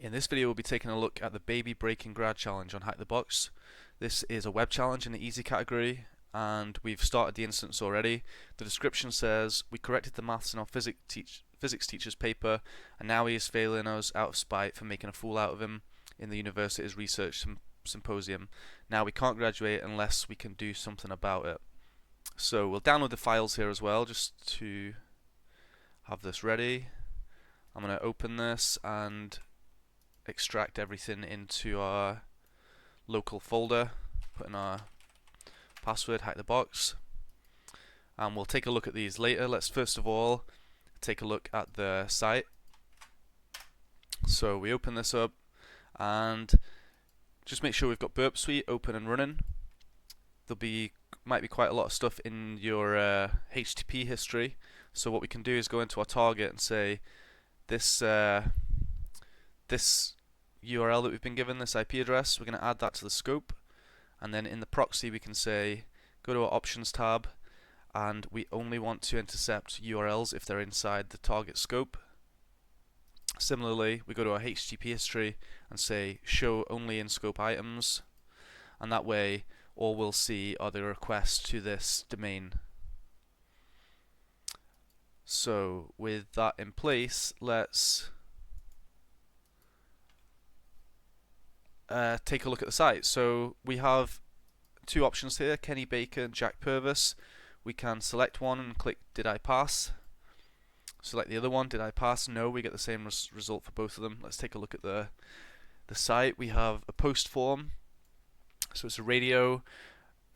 In this video we'll be taking a look at the Baby Breaking Grad Challenge on HackTheBox. This is a web challenge in the easy category and we've started the instance already. The description says, we corrected the maths in our physics teacher's paper and now he is failing us out of spite for making a fool out of him in the university's research symposium. Now we can't graduate unless we can do something about it. So we'll download the files here as well just to have this ready. I'm going to open this and extract everything into our local folder, put in our password, HackTheBox, and we'll take a look at these later. Let's first of all take a look at the site. So we open this up and just make sure we've got Burp Suite open and running. Might be quite a lot of stuff in your HTTP history, so what we can do is go into our target and say this URL that we've been given, this IP address, we're going to add that to the scope, and then in the proxy we can say go to our options tab and we only want to intercept URLs if they're inside the target scope. Similarly, we go to our HTTP history and say show only in scope items, and that way all we'll see are the requests to this domain. So with that in place, let's take a look at the site. So we have two options here, Kenny Baker and Jack Purvis. We can select one and click did I pass. Select the other one, did I pass? No, we get the same result for both of them. Let's take a look at the site. We have a post form, so it's a radio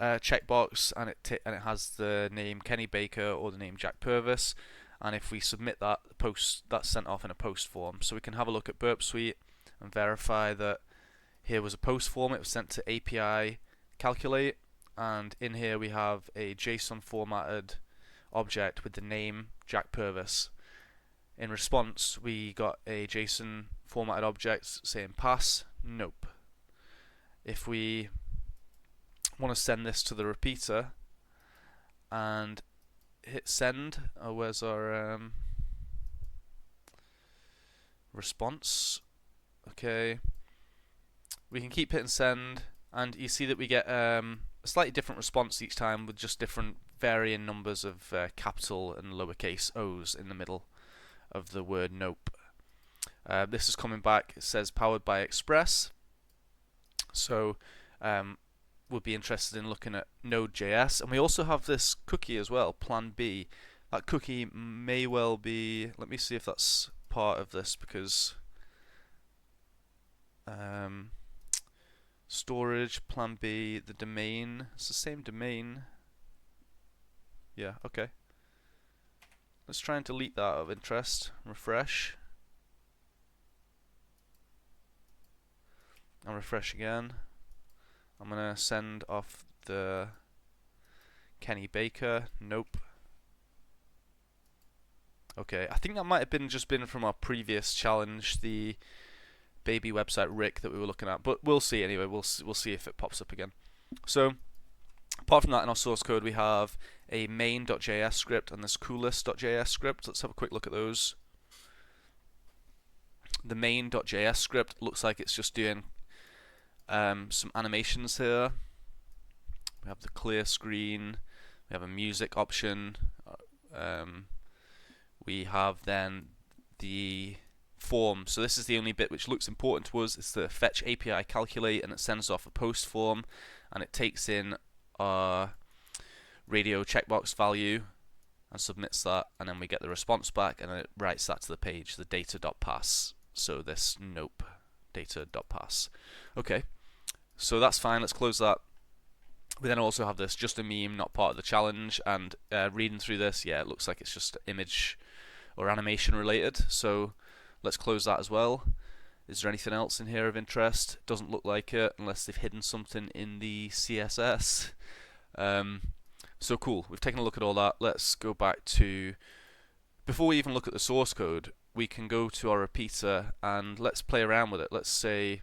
checkbox, and it has the name Kenny Baker or the name Jack Purvis, and if we submit that, that's sent off in a post form. So we can have a look at Burp Suite and verify that here was a post form. It was sent to API calculate, and in here we have a JSON formatted object with the name Jack Purvis. In response, we got a JSON formatted object saying pass, nope. If we want to send this to the repeater and hit send, where's our response? Okay, we can keep hitting send, and you see that we get a slightly different response each time with just different varying numbers of capital and lowercase o's in the middle of the word nope. This is coming back, it says powered by Express, so we'll be interested in looking at Node.js, and we also have this cookie as well, plan B. That cookie may well be, let me see if that's part of this, because storage, plan B, the domain, it's the same domain. Yeah, okay. Let's try and delete that out of interest. Refresh. And refresh again. I'm gonna send off the Kenny Baker. Nope. Okay, I think that might have just been from our previous challenge, the baby website Rick that we were looking at, but we'll see anyway. We'll see if it pops up again. So apart from that, in our source code we have a main.js script and this coolest.js script. Let's have a quick look at those. The main.js script looks like it's just doing some animations here. We have the clear screen, we have a music option, we have then the form. So this is the only bit which looks important to us. It's the fetch API calculate, and it sends off a post form and it takes in our radio checkbox value and submits that, and then we get the response back and it writes that to the page, the data.pass. So this nope data.pass. Okay, so that's fine. Let's close that. We then also have this just a meme, not part of the challenge, and reading through this, yeah, it looks like it's just image or animation related, so let's close that as well. Is there anything else in here of interest? Doesn't look like it, unless they've hidden something in the CSS. So cool, we've taken a look at all that. Let's go back to, before we even look at the source code, we can go to our repeater and let's play around with it. Let's say,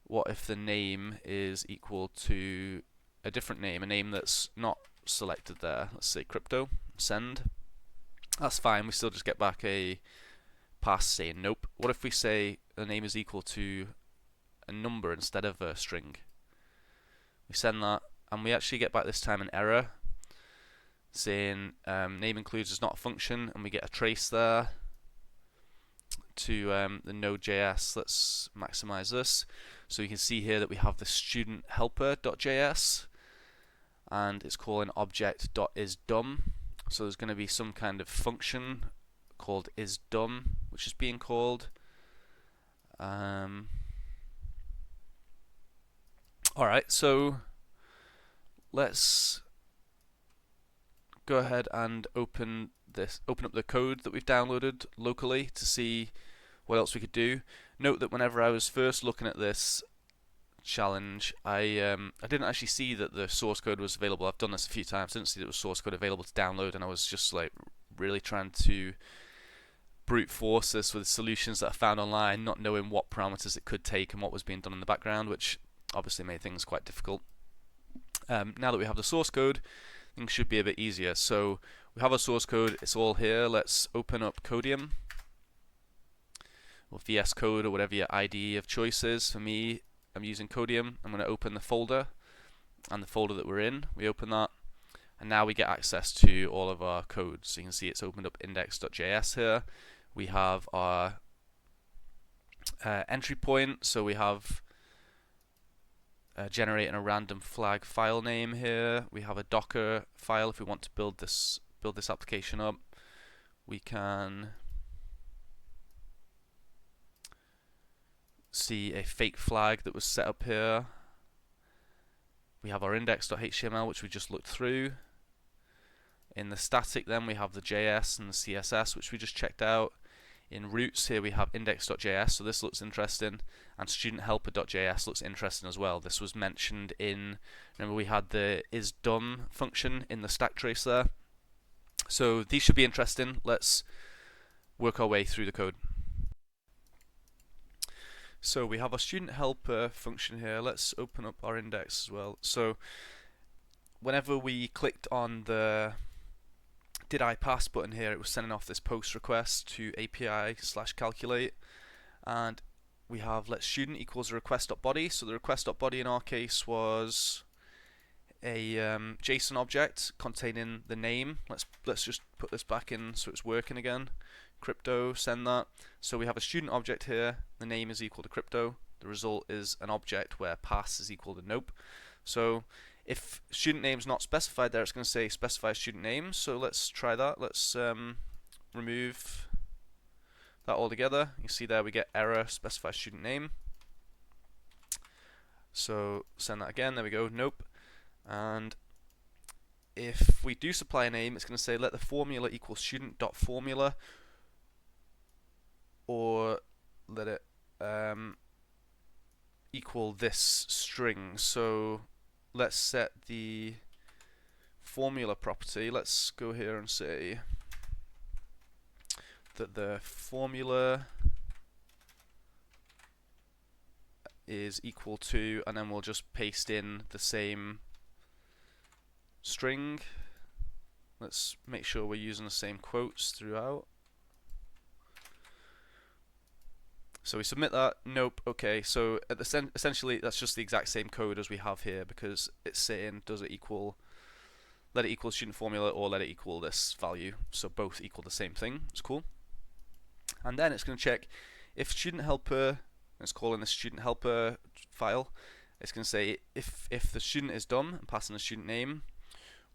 what if the name is equal to a different name, a name that's not selected there. Let's say crypto, send. That's fine, we still just get back a pass saying nope. What if we say the name is equal to a number instead of a string. We send that, and we actually get back this time an error saying name includes is not a function, and we get a trace there to the Node.js. Let's maximize this. So you can see here that we have the student helper.js, and it's calling object.isDom. So there's going to be some kind of function called isDom, which is being called. Alright, so let's go ahead and open up the code that we've downloaded locally to see what else we could do. Note that whenever I was first looking at this challenge, I didn't actually see that the source code was available. I've done this a few times. I didn't see that there was source code available to download, and I was just like really trying to brute force this with solutions that I found online, not knowing what parameters it could take and what was being done in the background, which obviously made things quite difficult. Now that we have the source code, things should be a bit easier. So we have our source code, it's all here. Let's open up Codium or VS Code or whatever your IDE of choice is. For me, I'm using Codium. I'm going to open the folder, and the folder that we're in, we open that, and now we get access to all of our code. So you can see it's opened up index.js here. We have our entry point, so we have generating a random flag file name here. We have a Docker file if we want to build this application up. We can see a fake flag that was set up here. We have our index.html, which we just looked through. In the static then we have the JS and the CSS, which we just checked out. In roots here we have index.js, so this looks interesting, and studenthelper.js looks interesting as well. This was mentioned in, remember we had the isDom function in the stack trace there. So these should be interesting. Let's work our way through the code. So we have our student helper function here. Let's open up our index as well. So whenever we clicked on the did I pass button here, it was sending off this post request to API/calculate, and we have let student equals a request.body. So the request.body in our case was a JSON object containing the name. Let's just put this back in so it's working again. Crypto, send that. So we have a student object here. The name is equal to crypto. The result is an object where pass is equal to nope. So if student name is not specified there, it's going to say specify student name. So let's try that. Let's remove that altogether. You see there we get error specify student name. So send that again. There we go. Nope. And if we do supply a name, it's going to say let the formula equal student.formula, or let it equal this string. So let's set the formula property. Let's go here and say that the formula is equal to, and then we'll just paste in the same string. Let's make sure we're using the same quotes throughout. So we submit that, nope, okay, so at the essentially that's just the exact same code as we have here, because it's saying does it equal, let it equal student formula or let it equal this value, so both equal the same thing. It's cool. And then it's going to check if student helper, it's calling the student helper file, it's going to say if the student is done and passing the student name,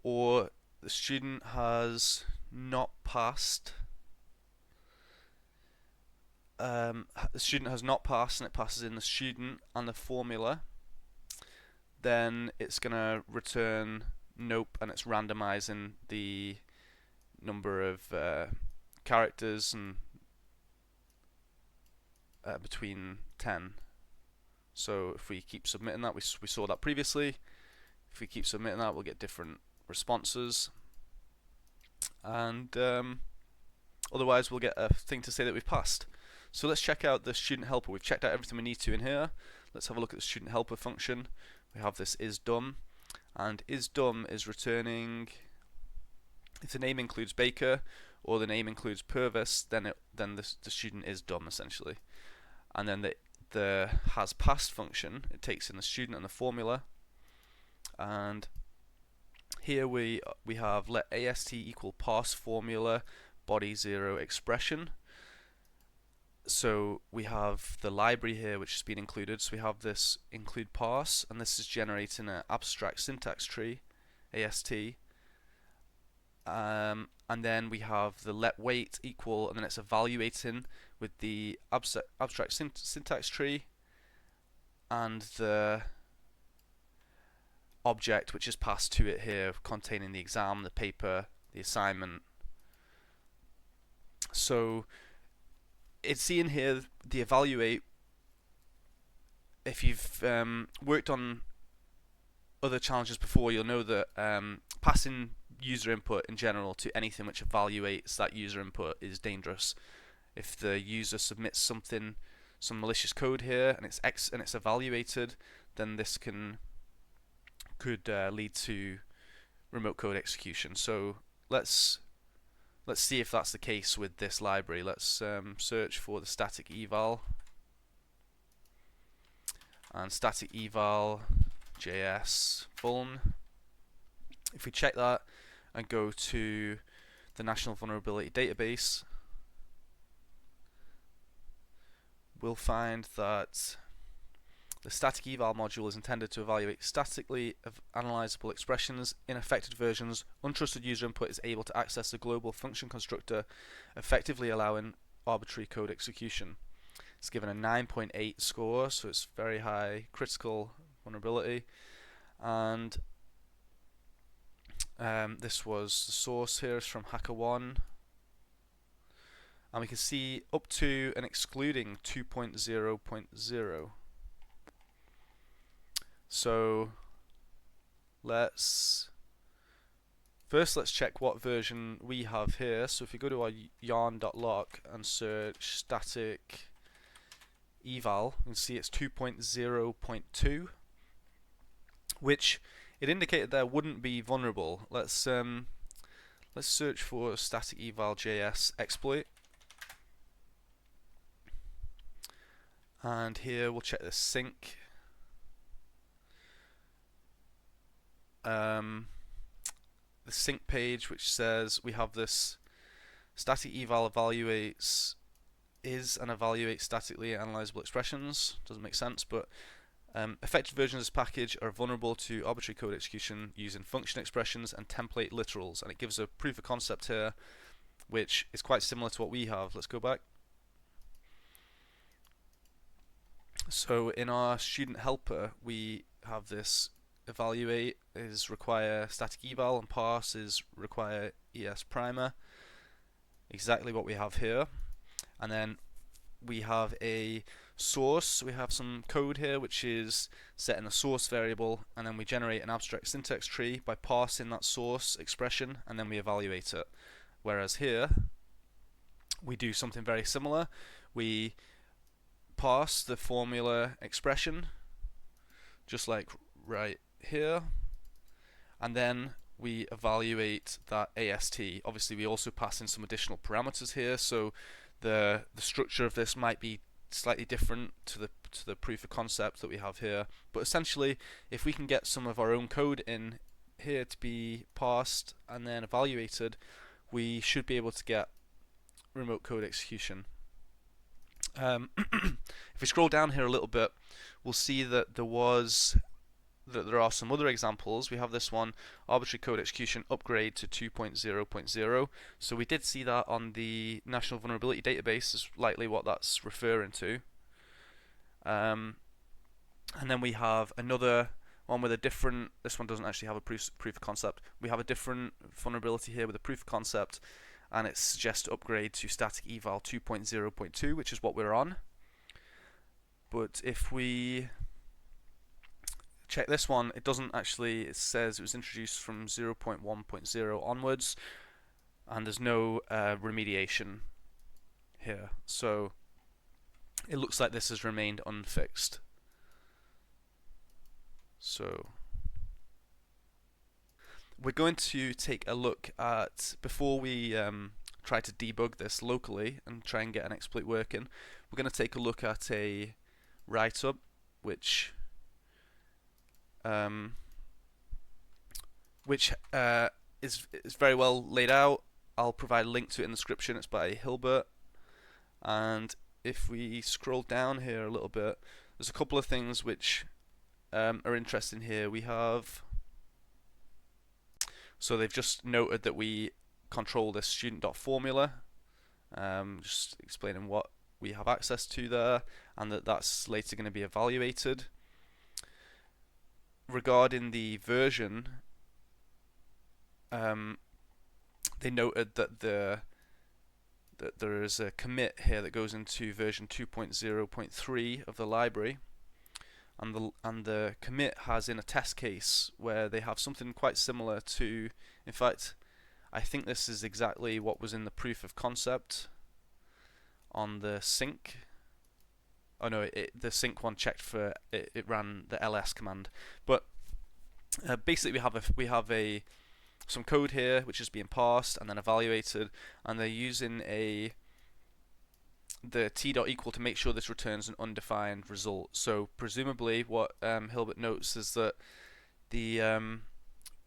or the student has not passed, the student has not passed and it passes in the student and the formula, then it's going to return nope, and it's randomizing the number of characters and between 10. So if we keep submitting that, we saw that previously, if we keep submitting that we'll get different responses, and otherwise we'll get a thing to say that we've passed. So let's check out the student helper. We've checked out everything we need to in here. Let's have a look at the student helper function. We have this isDom, and isDom is returning if the name includes Baker or the name includes Purvis, then the student is done essentially. and then the has passed function, it takes in the student and the formula, and here we have let AST equal pass formula body 0 expression. So we have the library here which has been included, so we have this include parse, and this is generating an abstract syntax tree, AST, and then we have the let weight equal, and then it's evaluating with the abstract syntax tree and the object which is passed to it here containing the exam, the paper, the assignment. So it's seeing here the evaluate. If you've worked on other challenges before, you'll know that passing user input in general to anything which evaluates that user input is dangerous. If the user submits something, some malicious code here, and it's evaluated, then this could lead to remote code execution. So let's see if that's the case with this library. Let's search for the static-eval, and static-eval JS vuln. If we check that and go to the National Vulnerability Database, we'll find that the static-eval module is intended to evaluate statically analyzable expressions in affected versions. Untrusted user input is able to access the global function constructor, effectively allowing arbitrary code execution. It's given a 9.8 score, so it's very high critical vulnerability. And this was the source here is from HackerOne, and we can see up to and excluding 2.0.0. So let's check what version we have here. So if you go to our yarn.lock and search static eval, you can see it's 2.0.2, which it indicated there wouldn't be vulnerable. Let's search for static eval JS exploit, and here we'll check the sync. The sync page, which says we have this static eval evaluates and evaluates statically analyzable expressions. Doesn't make sense, but affected versions of this package are vulnerable to arbitrary code execution using function expressions and template literals, and it gives a proof of concept here which is quite similar to what we have. Let's go back. So in our student helper we have this evaluate is require static eval and parse is require ES primer, exactly what we have here. And then we have a source, we have some code here which is set in a source variable, and then we generate an abstract syntax tree by parsing that source expression, and then we evaluate it. Whereas here we do something very similar. We parse the formula expression just like right here, and then we evaluate that AST. Obviously we also pass in some additional parameters here, so the structure of this might be slightly different to the proof of concept that we have here, but essentially if we can get some of our own code in here to be parsed and then evaluated, we should be able to get remote code execution. If we scroll down here a little bit, we'll see that there are some other examples. We have this one, arbitrary code execution upgrade to 2.0.0. So we did see that on the National Vulnerability Database, is likely what that's referring to. And then we have another one with a different, this one doesn't actually have a proof of concept. We have a different vulnerability here with a proof of concept, and it suggests to upgrade to static eval 2.0.2, which is what we're on. But if we check this one, it doesn't actually, it says it was introduced from 0.1.0 onwards, and there's no remediation here. So it looks like this has remained unfixed. So we're going to take a look at, before we try to debug this locally and try and get an exploit working, we're going to take a look at a write-up which is very well laid out. I'll provide a link to it in the description. It's by Hilbert, and if we scroll down here a little bit, there's a couple of things which are interesting here. We have, so they've just noted that we control this student.formula, just explaining what we have access to there, and that's later going to be evaluated. Regarding the version, they noted that there is a commit here that goes into version 2.0.3 of the library, and the commit has in a test case where they have something quite similar to, in fact, I think this is exactly what was in the proof of concept on the sync. Oh no, the sync one checked for it ran the ls command, but basically we have some code here which is being parsed and then evaluated, and they're using the t.equal to make sure this returns an undefined result. So presumably what Hilbert notes is that the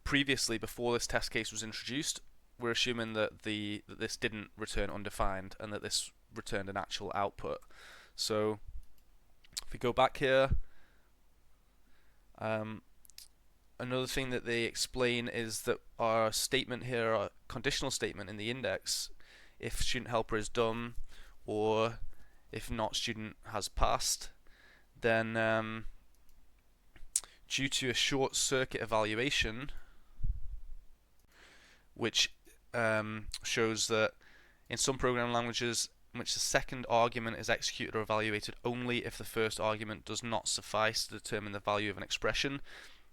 previously, before this test case was introduced, we're assuming that this didn't return undefined and that this returned an actual output. So if we go back here, another thing that they explain is that our statement here, our conditional statement in the index, if student helper is done or if not student has passed, then due to a short circuit evaluation, which shows that in some programming languages in which the second argument is executed or evaluated only if the first argument does not suffice to determine the value of an expression,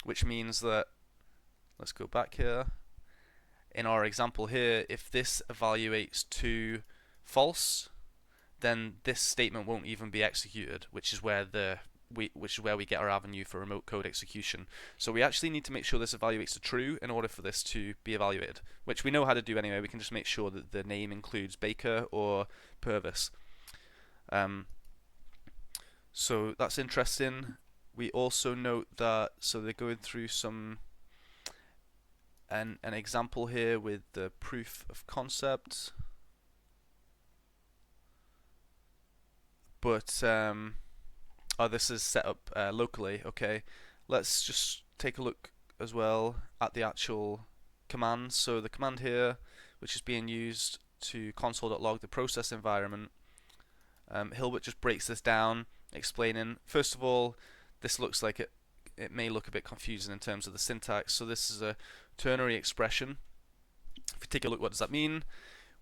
which means that, let's go back here, in our example here, if this evaluates to false, then this statement won't even be executed, which is where we get our avenue for remote code execution. So we actually need to make sure this evaluates to true in order for this to be evaluated, which we know how to do anyway. We can just make sure that the name includes Baker or Purvis. So that's interesting. We also note that, so they're going through an example here with the proof of concept, but oh, this is set up locally. Okay, let's just take a look as well at the actual command. So the command here, which is being used to console.log the process environment, Hilbert just breaks this down, explaining, first of all, this looks like it may look a bit confusing in terms of the syntax. So this is a ternary expression. If we take a look, what does that mean?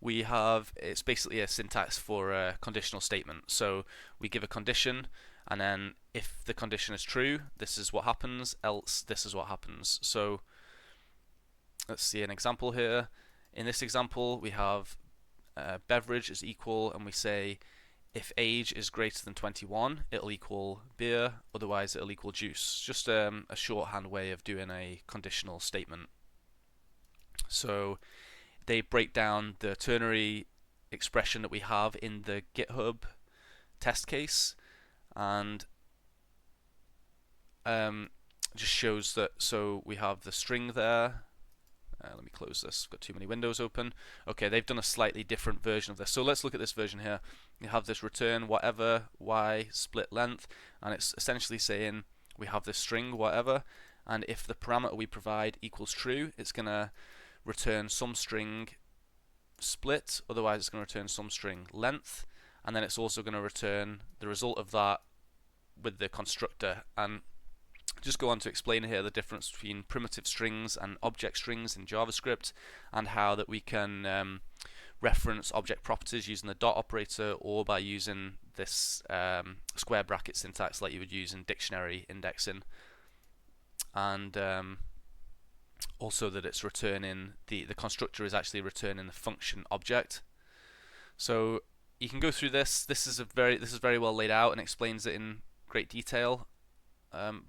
We have, it's basically a syntax for a conditional statement. So we give a condition, and then if the condition is true, this is what happens, else this is what happens. So let's see an example here. In this example, we have beverage is equal, and we say if age is greater than 21, it'll equal beer, otherwise it'll equal juice. Just a shorthand way of doing a conditional statement. So they break down the ternary expression that we have in the GitHub test case, and just shows that, so we have the string there. Let me close this, got too many windows open. Okay, they've done a slightly different version of this. So let's look at this version here. You have this return whatever y split length, and it's essentially saying we have this string whatever, and if the parameter we provide equals true, it's going to return some string split, otherwise it's going to return some string length, and then it's also going to return the result of that with the constructor. And just go on to explain here the difference between primitive strings and object strings in JavaScript, and how that we can reference object properties using the dot operator or by using this square bracket syntax like you would use in dictionary indexing, and also that it's returning the constructor is actually returning the function object. So you can go through this. This is very well laid out and explains it in great detail.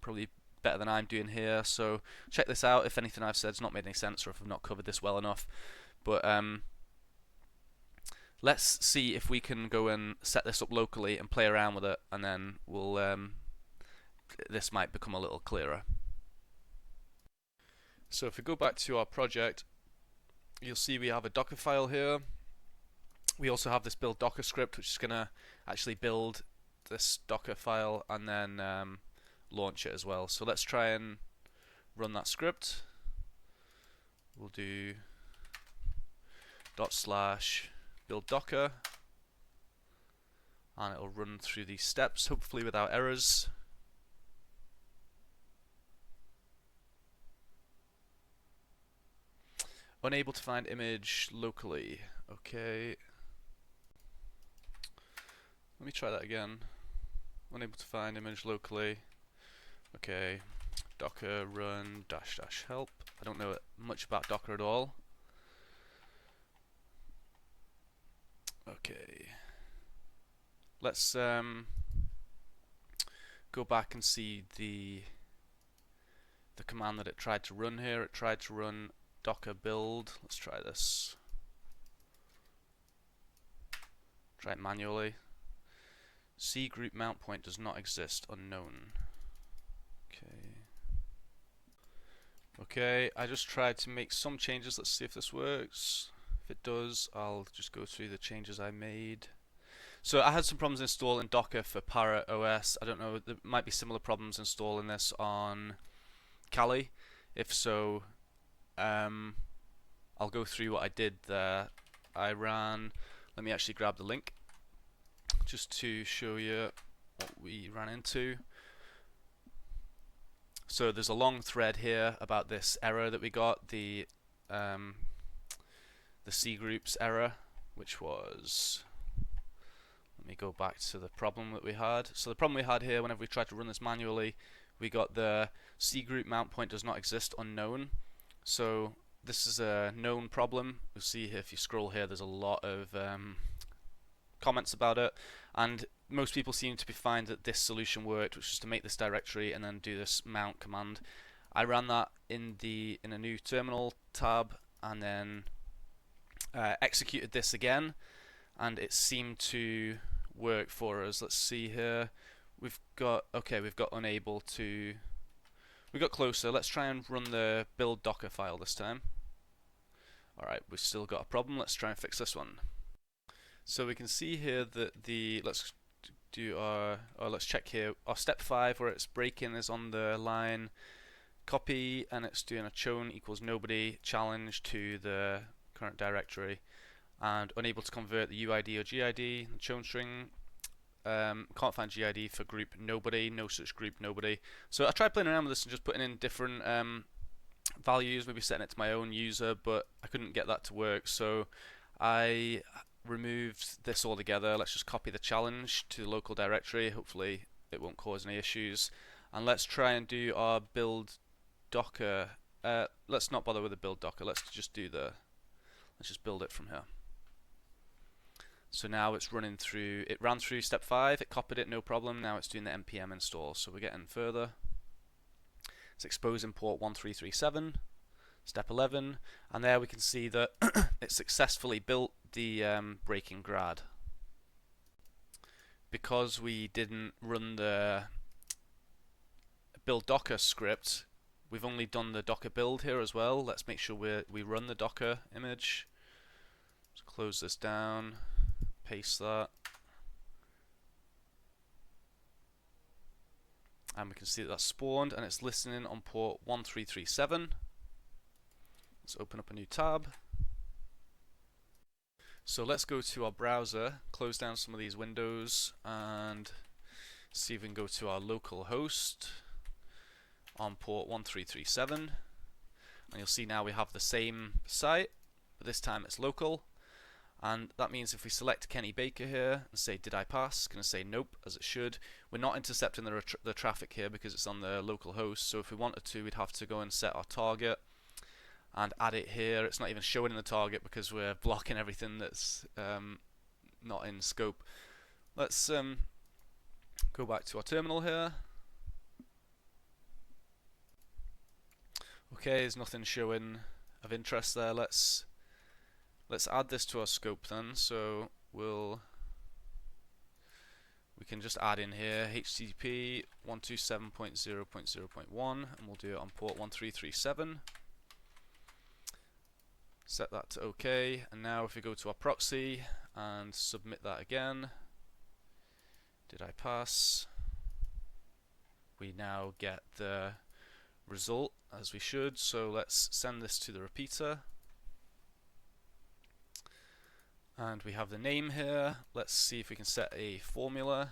Probably better than I'm doing here. So check this out if anything I've said has not made any sense or if I've not covered this well enough. But Let's see if we can go and set this up locally and play around with it, and then we'll this might become a little clearer. So if we go back to our project, you'll see we have a Docker file here. We also have this build Docker script, which is going to actually build this Docker file and then launch it as well. So let's try and run that script. We'll do /build Docker, and it'll run through these steps, hopefully without errors. Unable to find image locally. Okay. Let me try that again. Unable to find image locally. Okay. Docker run -- help. I don't know much about Docker at all. Okay. Let's go back and see the command that it tried to run here. It tried to run docker build. Let's try this. Try it manually. C group mount point does not exist, unknown. Okay, I just tried to make some changes. Let's see if this works. If it does, I'll just go through the changes I made. So I had some problems installing Docker for Parrot OS. I don't know, there might be similar problems installing this on Kali. If so, I'll go through what I did there. I ran, let me actually grab the link just to show you what we ran into. So there's a long thread here about this error that we got, the C groups error, which was, let me go back to the problem that we had. So the problem we had here, whenever we tried to run this manually, we got the C group mount point does not exist, unknown. So this is a known problem. You'll see here, if you scroll here, there's a lot of comments about it, and most people seem to find that this solution worked, which is to make this directory and then do this mount command. I ran that in a new terminal tab and then executed this again, and it seemed to work for us. Let's see here. We've got unable to. We got closer. Let's try and run the build Docker file this time. Alright, we've still got a problem. Let's try and fix this one. So we can see here that let's check here. Our step 5 where it's breaking is on the line copy, and it's doing a chown equals nobody challenge to the current directory, and unable to convert the UID or GID, the chown string. Can't find GID for group nobody, no such group nobody. So I tried playing around with this and just putting in different values, maybe setting it to my own user, but I couldn't get that to work. So I removed this altogether. Let's just copy the challenge to the local directory. Hopefully it won't cause any issues. And let's try and do our build Docker. Let's not bother with the build Docker. Let's just build it from here. So now it's running through. It ran through step 5. It copied it, no problem. Now it's doing the npm install. So we're getting further. It's exposing port 1337. Step 11, and there we can see that it successfully built the breaking grad. Because we didn't run the build Docker script, we've only done the Docker build here as well. Let's make sure we run the Docker image. Let's close this down, paste that, and we can see that that's spawned and it's listening on port 1337. Let's open up a new tab. So let's go to our browser, close down some of these windows, and see if we can go to our local host on port 1337. And you'll see now we have the same site, but this time it's local. And that means if we select Kenny Baker here and say did I pass, it's going to say nope, as it should. We're not intercepting the traffic here because it's on the local host, so if we wanted to, we'd have to go and set our target and add it here. It's not even showing in the target because we're blocking everything that's not in scope. Let's go back to our terminal here. Okay, there's nothing showing of interest there. Let's Let's add this to our scope then. So we can just add in here HTTP 127.0.0.1 and we'll do it on port 1337. Set that to OK, and now if we go to our proxy and submit that again, did I pass? We now get the result as we should, so let's send this to the repeater. And we have the name here. Let's see if we can set a formula.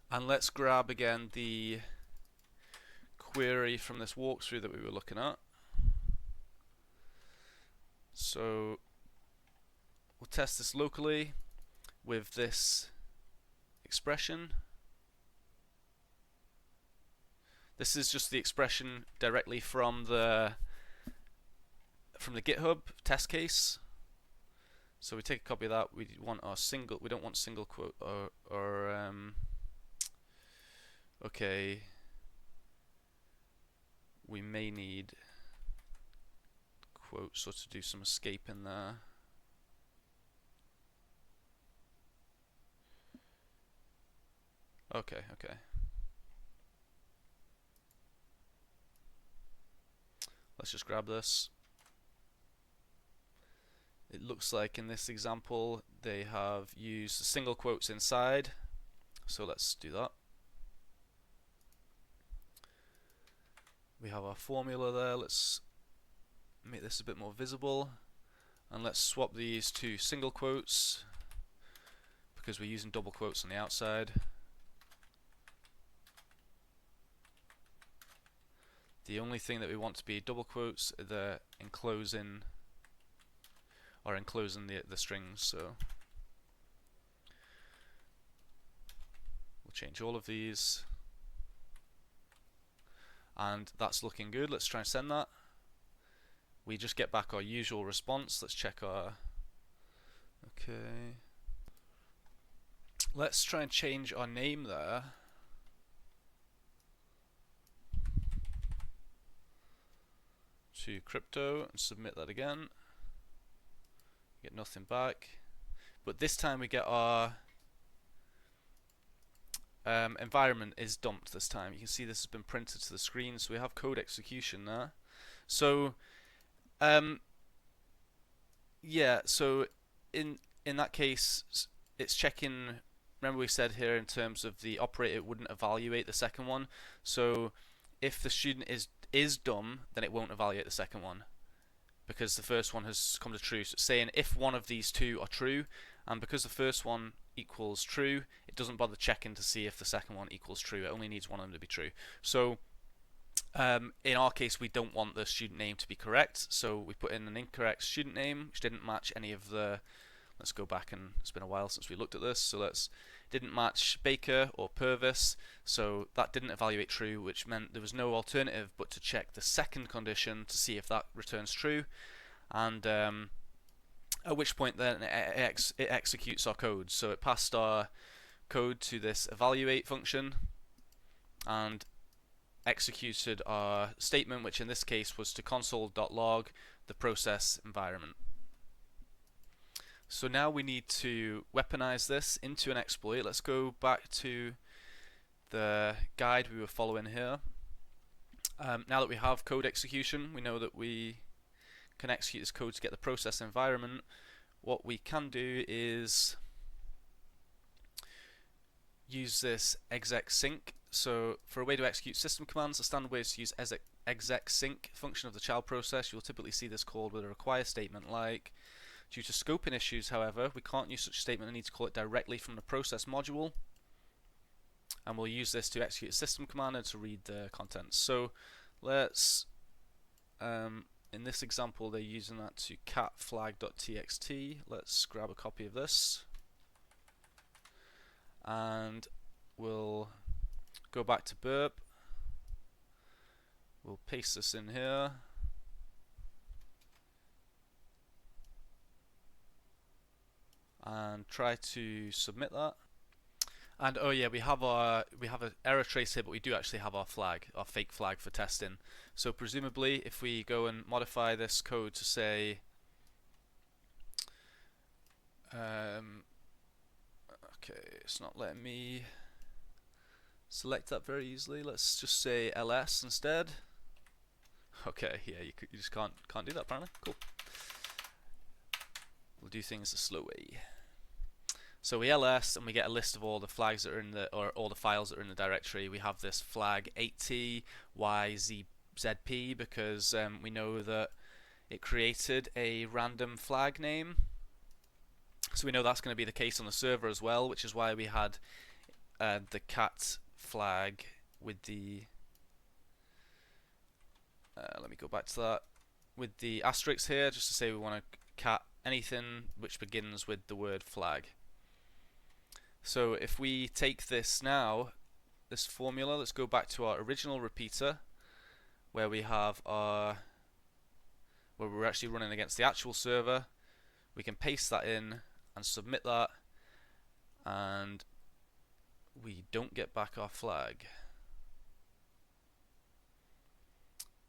And let's grab again the query from this walkthrough that we were looking at. So we'll test this locally with this expression. This is just the expression directly from the GitHub test case. So we take a copy of that. We want our single. We don't want single quote or okay. We may need quotes or to do some escape in there. Okay. Let's just grab this. It looks like in this example they have used single quotes inside, so let's do that. We have our formula there. Let's make this a bit more visible, and let's swap these to single quotes because we're using double quotes on the outside. The only thing that we want to be double quotes are the enclosing the strings, so we'll change all of these, and that's looking good. Let's try and send that. We just get back our usual response. Let's check our okay. Let's try and change our name there. To crypto and submit that again. Get nothing back, but this time we get our environment is dumped this time. You can see this has been printed to the screen, so we have code execution there. So yeah, so in that case it's checking. Remember we said here in terms of the operator it wouldn't evaluate the second one, so if the student is dumb, then it won't evaluate the second one because the first one has come to true. So it's saying if one of these two are true, and because the first one equals true, it doesn't bother checking to see if the second one equals true. It only needs one of them to be true. So in our case we don't want the student name to be correct, so we put in an incorrect student name which didn't match any of the, let's go back, and it's been a while since we looked at this, so didn't match Baker or Purvis, so that didn't evaluate true, which meant there was no alternative but to check the second condition to see if that returns true, and at which point then it executes our code. So it passed our code to this evaluate function and executed our statement, which in this case was to console.log the process environment. So now we need to weaponize this into an exploit. Let's go back to the guide we were following here. Now that we have code execution, we know that we can execute this code to get the process environment. What we can do is use this exec-sync. So for a way to execute system commands, the standard way is to use exec-sync function of the child process. You'll typically see this called with a require statement like. Due to scoping issues, however, we can't use such a statement and need to call it directly from the process module. And we'll use this to execute a system command and to read the contents. So let's, in this example, they're using that to cat flag.txt. Let's grab a copy of this. And we'll go back to burp. We'll paste this in here. And try to submit that, And oh yeah, we have an error trace here, but we do actually have our flag, our fake flag for testing. So presumably, if we go and modify this code to say, okay, it's not letting me select that very easily. Let's just say ls instead. Okay, yeah, you just can't do that apparently. Cool. We'll do things the slow way. So we ls and we get a list of all the flags that are in the, or all the files that are in the directory. We have this flag 8t_yzp because we know that it created a random flag name. So we know that's going to be the case on the server as well, which is why we had the cat flag with the let me go back to that, with the asterisk here, just to say we want to cat anything which begins with the word flag. So if we take this now, this formula, let's go back to our original repeater where we have our, where we're actually running against the actual server. We can paste that in and submit that, and we don't get back our flag.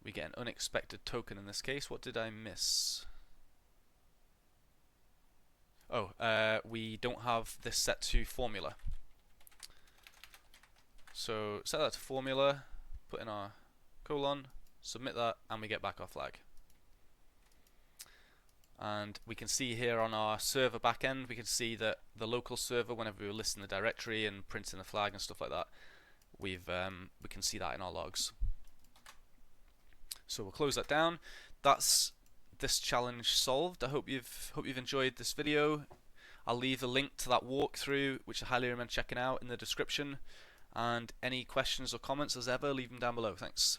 We get an unexpected token in this case. What did I miss? Oh, we don't have this set to formula. So set that to formula, put in our colon, submit that, and we get back our flag. And we can see here on our server backend, we can see that the local server, whenever we were listing the directory and printing the flag and stuff like that, we can see that in our logs. So we'll close that down. That's this challenge solved. I hope you've enjoyed this video. I'll leave a link to that walkthrough, which I highly recommend checking out, in the description. And any questions or comments, as ever, leave them down below. Thanks.